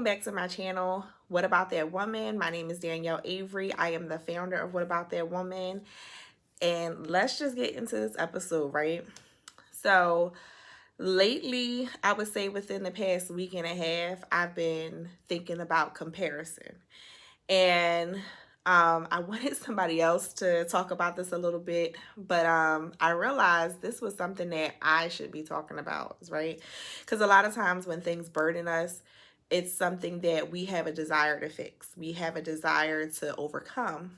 welcome back to my channel, What About That Woman? My name is Danielle Avery. I am the founder of What About That Woman. And let's just get into this episode, right? So, lately, I would say within the past week and a half, I've been thinking about comparison. And I wanted somebody else to talk about this a little bit, but I realized this was something that I should be talking about, right? Because a lot of times when things burden us, it's something that we have a desire to fix, we have a desire to overcome.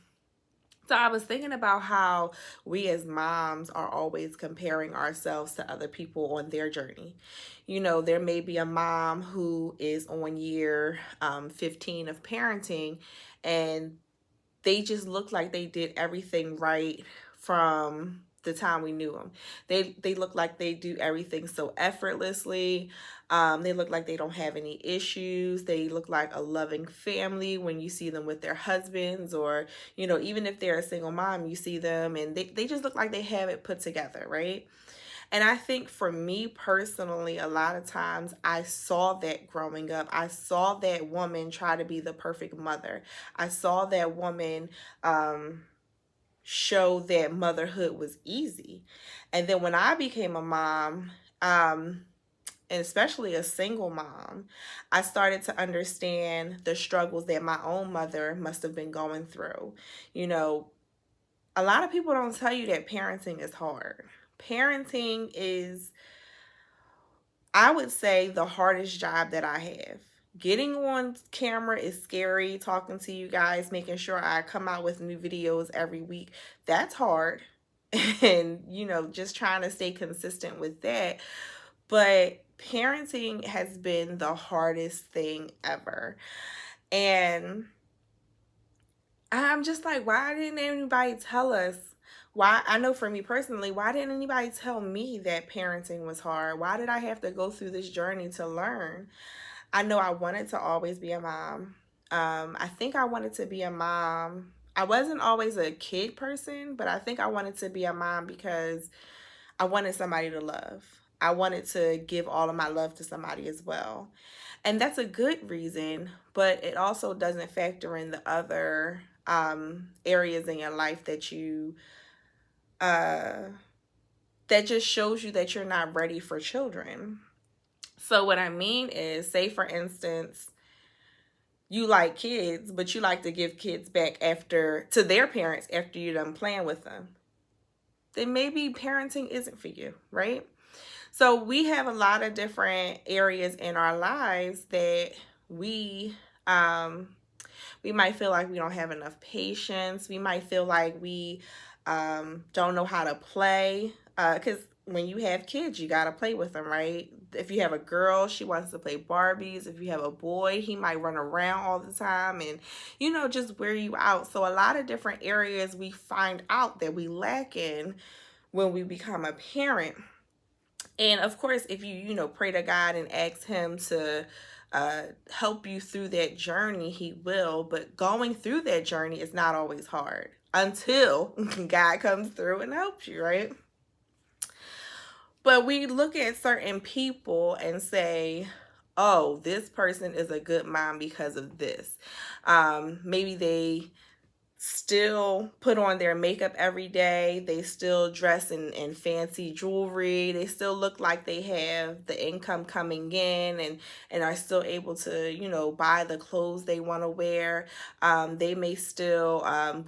So I was thinking about how we as moms are always comparing ourselves to other people on their journey. You know, there may be a mom who is on year 15 of parenting, and they just look like they did everything right from the time we knew them. They look like they do everything so effortlessly. They look like they don't have any issues. They look like a loving family when you see them with their husbands, or, you know, even if they're a single mom, you see them and they just look like they have it put together, right? And I think for me personally, a lot of times I saw that growing up. I saw that woman try to be the perfect mother. I saw that woman show that motherhood was easy. And then when I became a mom, and especially a single mom, I started to understand the struggles that my own mother must have been going through. You know, a lot of people don't tell you that parenting is hard. Parenting is, I would say, the hardest job that I have. Getting on camera is scary, talking to you guys, making sure I come out with new videos every week. That's hard. And, you know, just trying to stay consistent with that. But parenting has been the hardest thing ever. And I'm just like, why didn't anybody tell us? Why, I know for me personally, why didn't anybody tell me that parenting was hard? Why did I have to go through this journey to learn? I know I wanted to always be a mom. I think I wanted to be a mom. I wasn't always a kid person, but I think I wanted to be a mom because I wanted somebody to love. I wanted to give all of my love to somebody as well. And that's a good reason, but it also doesn't factor in the other areas in your life that you uh, that just shows you that you're not ready for children. So what I mean is, say for instance, you like kids, but you like to give kids back after to their parents after you're done playing with them. Then maybe parenting isn't for you, right? So we have a lot of different areas in our lives that we um we might feel like we don't have enough patience. We might feel like we don't know how to play. Because when you have kids, you got to play with them, right? If you have a girl, she wants to play Barbies. If you have a boy, he might run around all the time and, you know, just wear you out. So a lot of different areas we find out that we lack in when we become a parent. And of course, if you know, pray to God and ask Him to help you through that journey, He will. But going through that journey is not always hard until God comes through and helps you, right? But we look at certain people and say, oh, this person is a good mom because of this. Maybe they still put on their makeup every day. They still dress in fancy jewelry. They still look like they have the income coming in, and are still able to, you know, buy the clothes they want to wear. They may still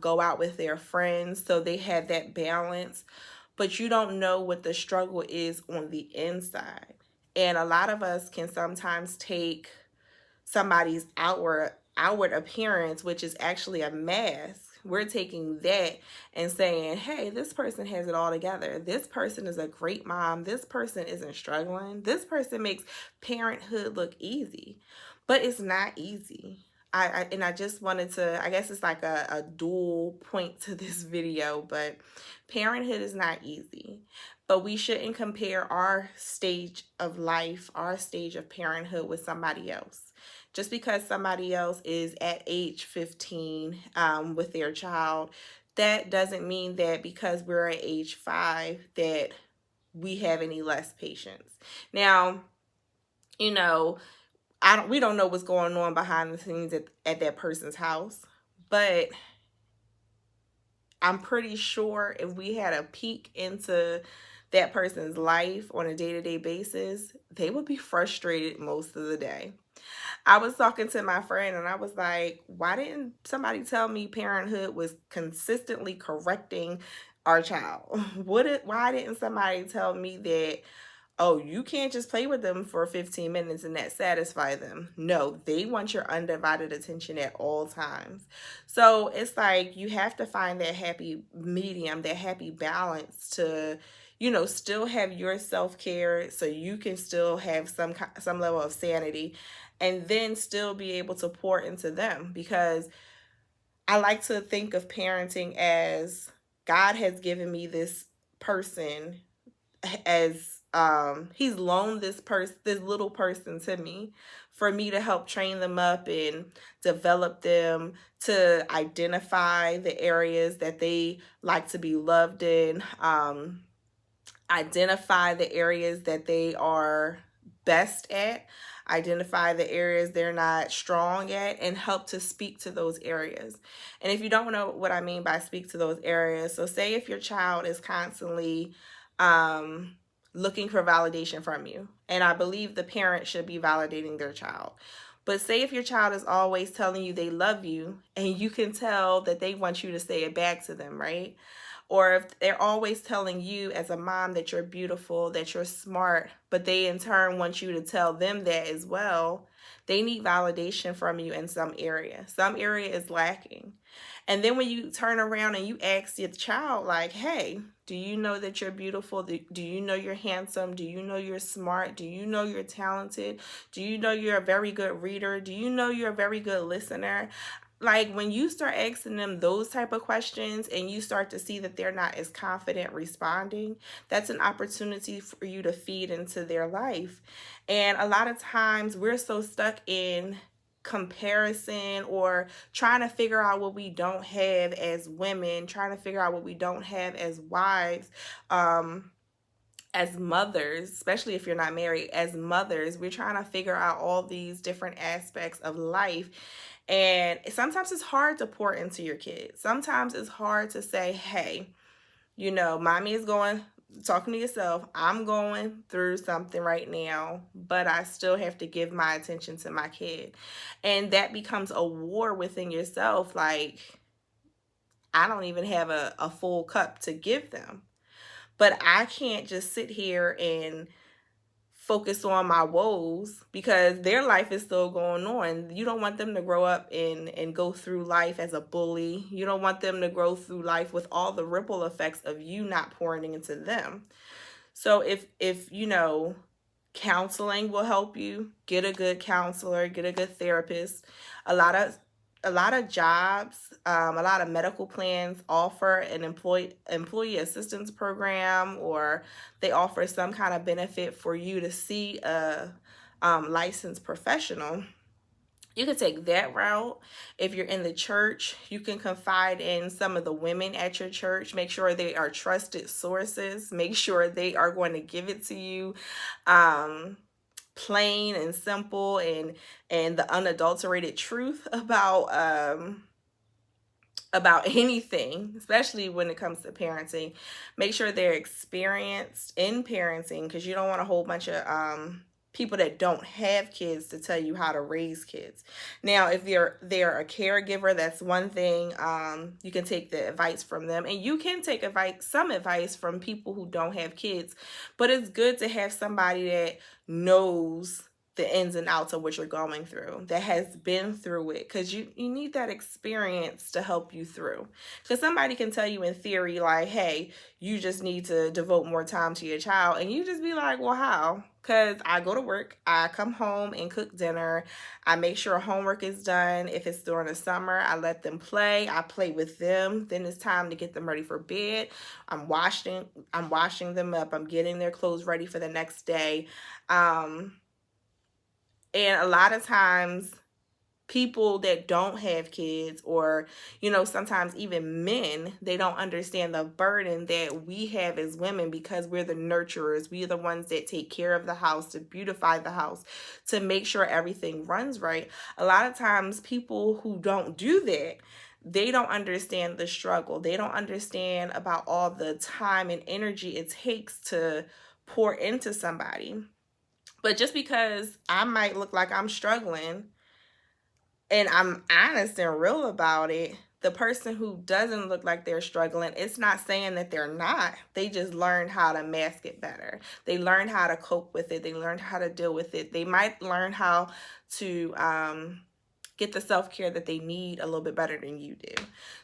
go out with their friends, so they have that balance. But you don't know what the struggle is on the inside. And a lot of us can sometimes take somebody's outward appearance, which is actually a mask. We're taking that and saying, hey, this person has it all together. This person is a great mom. This person isn't struggling. This person makes parenthood look easy. But it's not easy. I just wanted to, I guess it's like a dual point to this video, but parenthood is not easy. But we shouldn't compare our stage of life, our stage of parenthood with somebody else. Just because somebody else is at age 15 with their child, that doesn't mean that because we're at age 5 that we have any less patience. Now, you know, we don't know what's going on behind the scenes at that person's house, but I'm pretty sure if we had a peek into that person's life on a day-to-day basis, they would be frustrated most of the day. I was talking to my friend and I was like, why didn't somebody tell me parenthood was consistently correcting our child? Why didn't somebody tell me that, oh, you can't just play with them for 15 minutes and that satisfy them? No, they want your undivided attention at all times. So it's like you have to find that happy medium, that happy balance to, still have your self-care so you can still have some level of sanity, and then still be able to pour into them, because I like to think of parenting as God has given me this person, as he's loaned this little person to me for me to help train them up and develop them to identify the areas that they like to be loved in, identify the areas that they are best at, identify the areas they're not strong at, and help to speak to those areas. And if you don't know what I mean by speak to those areas, so say if your child is constantly um, looking for validation from you, and I believe the parent should be validating their child. But say if your child is always telling you they love you, and you can tell that they want you to say it back to them, right? Or if they're always telling you as a mom that you're beautiful, that you're smart, but they in turn want you to tell them that as well, they need validation from you in some area. Some area is lacking. And then when you turn around and you ask your child, like, hey, do you know that you're beautiful? Do you know you're handsome? Do you know you're smart? Do you know you're talented? Do you know you're a very good reader? Do you know you're a very good listener? Like, when you start asking them those type of questions and you start to see that they're not as confident responding, that's an opportunity for you to feed into their life. And a lot of times we're so stuck in comparison, or trying to figure out what we don't have as women, trying to figure out what we don't have as wives, as mothers, especially if you're not married, as mothers, we're trying to figure out all these different aspects of life. And sometimes it's hard to pour into your kids. Sometimes it's hard to say, hey, mommy is talking to yourself, I'm going through something right now, but I still have to give my attention to my kid. And that becomes a war within yourself. Like, I don't even have a full cup to give them. But I can't just sit here and focus on my woes, because their life is still going on. You don't want them to grow up and go through life as a bully. You don't want them to grow through life with all the ripple effects of you not pouring into them. So if counseling will help you, get a good counselor, get a good therapist. A lot of jobs, a lot of medical plans offer an employee assistance program, or they offer some kind of benefit for you to see a licensed professional. You can take that route. If you're in the church, you can confide in some of the women at your church. Make sure they are trusted sources. Make sure they are going to give it to you plain and simple, and the unadulterated truth about anything, especially when it comes to parenting. Make sure they're experienced in parenting, because you don't want a whole bunch of people that don't have kids to tell you how to raise kids. Now, if they're a caregiver, that's one thing. You can take the advice from them, and you can take some advice from people who don't have kids. But it's good to have somebody that knows the ins and outs of what you're going through, that has been through it, because you need that experience to help you through. Because somebody can tell you in theory, like, hey, you just need to devote more time to your child, and you just be like, well, how? Because I go to work, I come home and cook dinner, I make sure homework is done. If it's during the summer, I let them play, I play with them. Then it's time to get them ready for bed. I'm washing them up, I'm getting their clothes ready for the next day. And a lot of times People that don't have kids, or sometimes even men, they don't understand the burden that we have as women, because we're the nurturers. We're the ones that take care of the house, to beautify the house, to make sure everything runs right. A lot of times people who don't do that, they don't understand the struggle. They don't understand about all the time and energy it takes to pour into somebody. But just because I might look like I'm struggling and I'm honest and real about it, the person who doesn't look like they're struggling, it's not saying that they're not. They just learn how to mask it better. They learn how to cope with it. They learn how to deal with it. They might learn how to get the self-care that they need a little bit better than you do.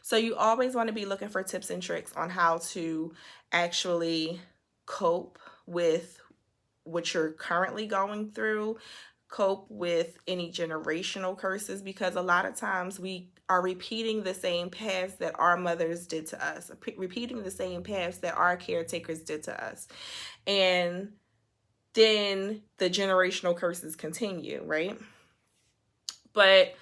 So you always want to be looking for tips and tricks on how to actually cope with what you're currently going through, cope with any generational curses, because a lot of times we are repeating the same paths that our mothers did to us, repeating the same paths that our caretakers did to us. And then the generational curses continue, right? But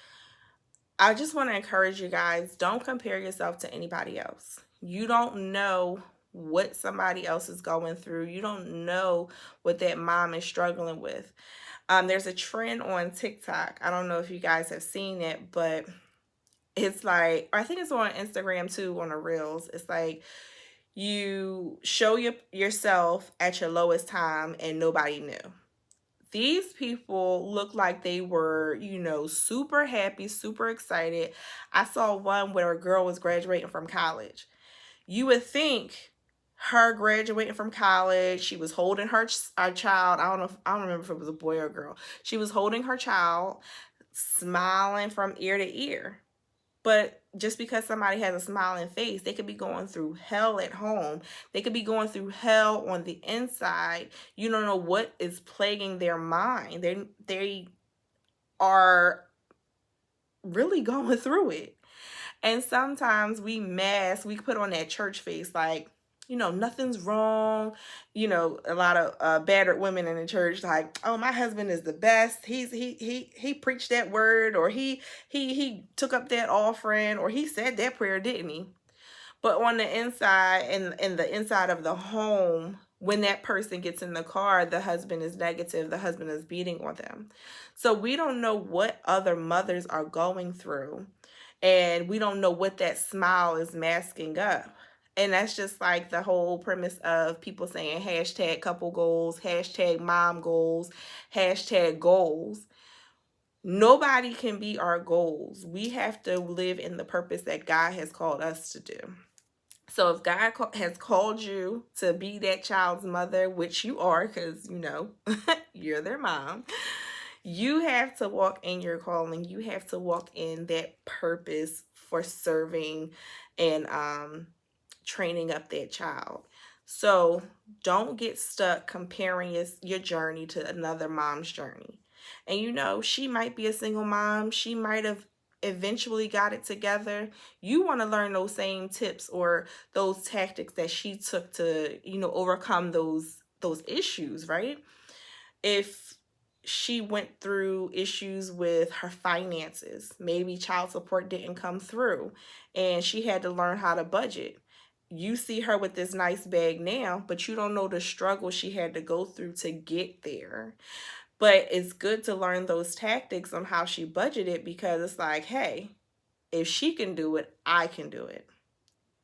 I just want to encourage you guys, don't compare yourself to anybody else. You don't know what somebody else is going through. You don't know what that mom is struggling with. There's a trend on TikTok. I don't know if you guys have seen it, but it's like, I think it's on Instagram too, on the reels. It's like you show yourself at your lowest time and nobody knew. These people look like they were, super happy, super excited. I saw one where a girl was graduating from college. You would think her graduating from college, she was holding her child. I don't remember if it was a boy or a girl. She was holding her child, smiling from ear to ear. But just because somebody has a smiling face, they could be going through hell at home. They could be going through hell on the inside. You don't know what is plaguing their mind. They are really going through it. And sometimes we put on that church face like, nothing's wrong. A lot of battered women in the church like, oh, my husband is the best. He preached that word, or he took up that offering, or he said that prayer, didn't he? But on the inside, in the inside of the home, when that person gets in the car, the husband is negative. The husband is beating on them. So we don't know what other mothers are going through. And we don't know what that smile is masking up. And that's just like the whole premise of people saying hashtag couple goals, hashtag mom goals, hashtag goals. Nobody can be our goals. We have to live in the purpose that God has called us to do. So if God has called you to be that child's mother, which you are, because you're their mom, you have to walk in your calling. You have to walk in that purpose for serving and training up that child. So don't get stuck comparing your journey to another mom's journey. And she might be a single mom. She might have eventually got it together. You want to learn those same tips or those tactics that she took to, overcome those issues, right? If she went through issues with her finances, maybe child support didn't come through and she had to learn how to budget. You see her with this nice bag now, but you don't know the struggle she had to go through to get there. But it's good to learn those tactics on how she budgeted, because it's like, hey, if she can do it, I can do it.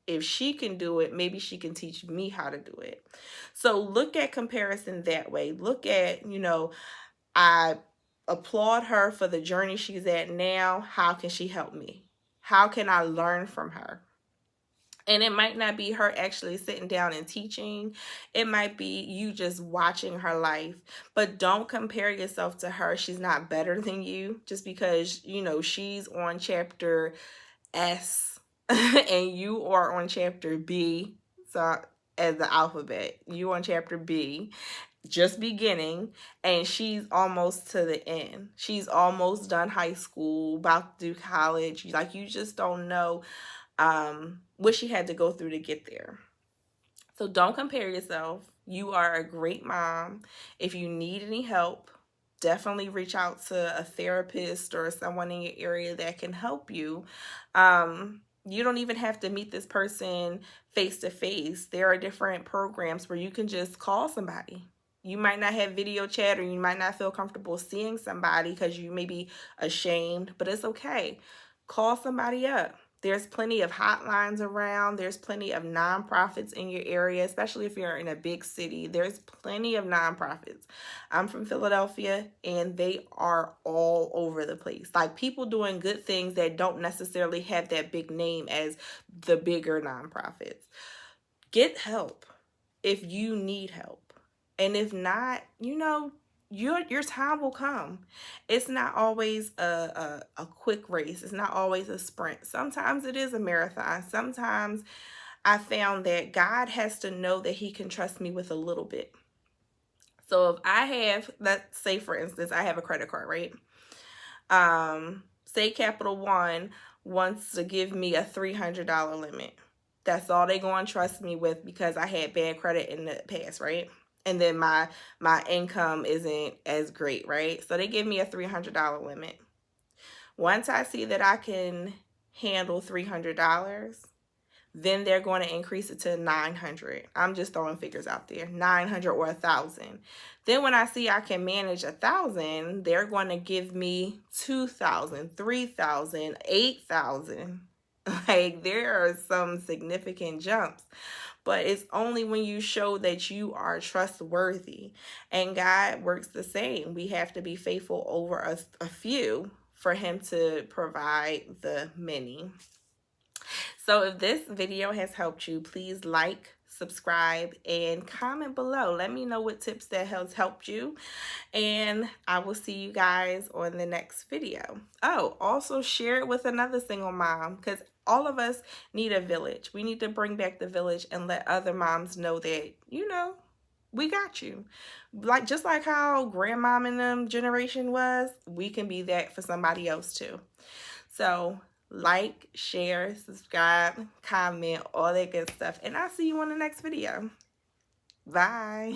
If she can do it, maybe she can teach me how to do it. So look at comparison that way. Look at, I applaud her for the journey she's at now. How can she help me? How can I learn from her? And it might not be her actually sitting down and teaching. It might be you just watching her life. But don't compare yourself to her. She's not better than you just because, she's on chapter S and you are on chapter B. So as the alphabet, you on chapter B, just beginning, and she's almost to the end. She's almost done high school, about to do college. Like, you just don't know what she had to go through to get there. So don't compare yourself. You are a great mom. If you need any help, definitely reach out to a therapist or someone in your area that can help you. You don't even have to meet this person face to face. There are different programs where you can just call somebody. You might not have video chat, or you might not feel comfortable seeing somebody because you may be ashamed, but it's okay. Call somebody up. There's plenty of hotlines around. There's plenty of nonprofits in your area, especially if you're in a big city. There's plenty of nonprofits. I'm from Philadelphia, and they are all over the place. Like, people doing good things that don't necessarily have that big name as the bigger nonprofits. Get help if you need help. And if not, your time will come. It's not always a quick race. It's not always a sprint. Sometimes it is a marathon. Sometimes I found that God has to know that he can trust me with a little bit. So if I have, let's say for instance, I have a credit card, right? Say Capital One wants to give me a $300 limit. That's all they going to trust me with because I had bad credit in the past, right? And then my income isn't as great, right? So they give me a $300 limit. Once I see that I can handle $300, then they're going to increase it to 900. I'm just throwing figures out there, 900 or 1,000. Then when I see I can manage 1,000, they're going to give me 2,000, 3,000, 8,000. Like, there are some significant jumps, but it's only when you show that you are trustworthy. And God works the same. We have to be faithful over a few for him to provide the many. So if this video has helped you, please like, subscribe, and comment below. Let me know what tips that has helped you. And I will see you guys on the next video. Oh, also share it with another single mom, because all of us need a village. We need to bring back the village and let other moms know that, we got you. Like, just like how grandmom in them generation was, we can be that for somebody else too. So like, share, subscribe, comment, all that good stuff. And I'll see you on the next video. Bye.